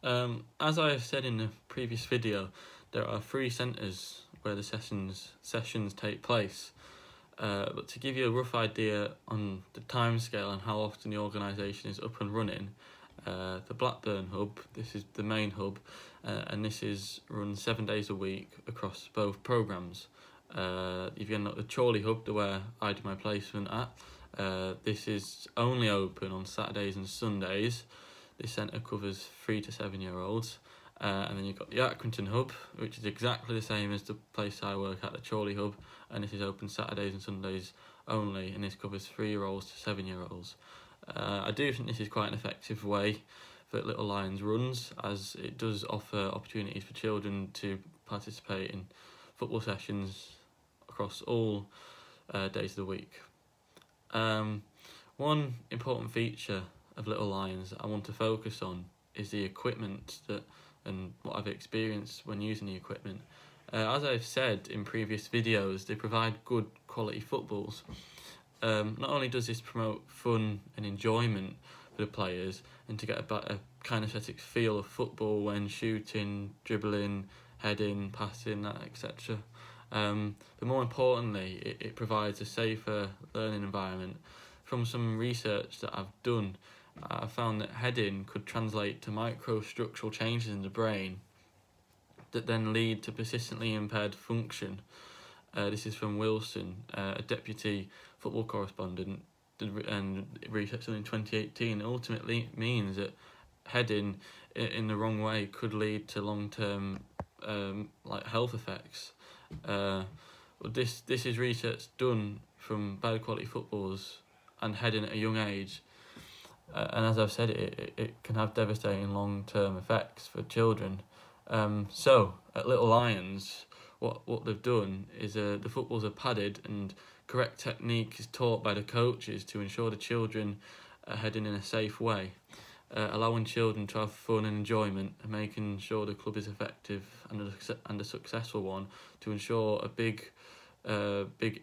As I have said in the previous video, there are 3 centres where the sessions take place. But to give you a rough idea on the timescale and how often the organisation is up and running, the Blackburn hub, this is the main hub, and this is run 7 days a week across both programmes. If you're not the Chorley hub, where I do my placement at, this is only open on Saturdays and Sundays. This centre covers 3 to 7 year olds. And then you've got the Accrington hub, which is exactly the same as the place I work at, the Chorley hub, and this is open Saturdays and Sundays only, and this covers 3 year olds to 7 year olds. I do think this is quite an effective way that Little Lions runs, as it does offer opportunities for children to participate in football sessions across all days of the week. One important feature of Little Lions that I want to focus on is the equipment and what I've experienced when using the equipment. As I've said in previous videos, they provide good quality footballs. Not only does this promote fun and enjoyment for the players and to get a kinesthetic feel of football when shooting, dribbling, heading, passing, etc. But more importantly, it provides a safer learning environment. From some research that I've done, I found that heading could translate to microstructural changes in the brain that then lead to persistently impaired function. This is from Wilson, a deputy football correspondent, and research done in 2018. It ultimately means that heading in the wrong way could lead to long-term health effects. This is research done from bad quality footballs and heading at a young age. And as I've said, it can have devastating long-term effects for children. So at Little Lions, what they've done is the footballs are padded and correct technique is taught by the coaches to ensure the children are heading in a safe way, allowing children to have fun and enjoyment, and making sure the club is effective and a successful one. To ensure a big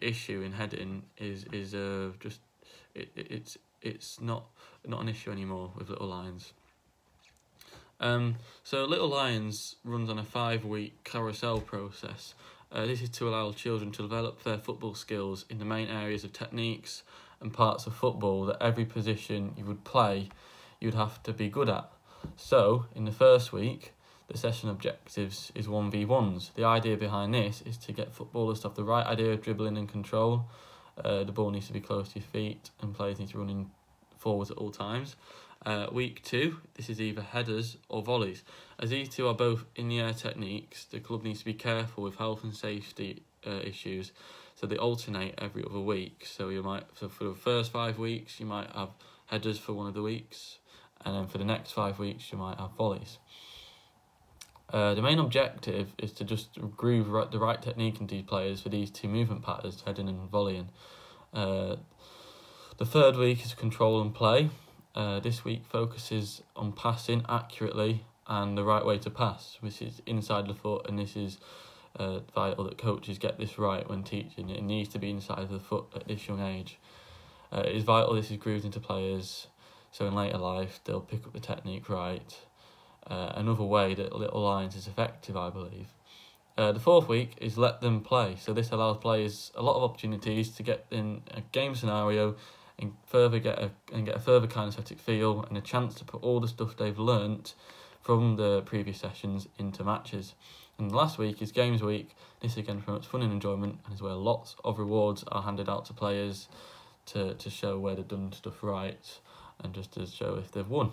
issue in heading is just it's not an issue anymore with Little Lions. So Little Lions runs on a 5-week carousel process. This is to allow children to develop their football skills in the main areas of techniques and parts of football that every position you would play, you'd have to be good at. So in the first week, the session objectives is 1v1s. The idea behind this is to get footballers to have the right idea of dribbling and control. The ball needs to be close to your feet and players need to run in forwards at all times. Week 2, this is either headers or volleys. As these two are both in the air techniques, the club needs to be careful with health and safety issues, so they alternate every other week. So for the first 5 weeks you might have headers for one of the weeks, and then for the next 5 weeks you might have volleys. The main objective is to just groove the right technique into these players for these 2 movement patterns, heading and volleying. The 3rd week is control and play. This week focuses on passing accurately and the right way to pass, which is inside the foot, and this is vital that coaches get this right when teaching. It needs to be inside the foot at this young age. It is vital this is grooved into players, so in later life they'll pick up the technique right. Another way that Little Lions is effective, I believe. The 4th week is let them play, so this allows players a lot of opportunities to get in a game scenario and get a further kinesthetic feel and a chance to put all the stuff they've learnt from the previous sessions into matches. And the last week is games week. This again promotes fun and enjoyment, and is where lots of rewards are handed out to players to show where they've done stuff right and just to show if they've won.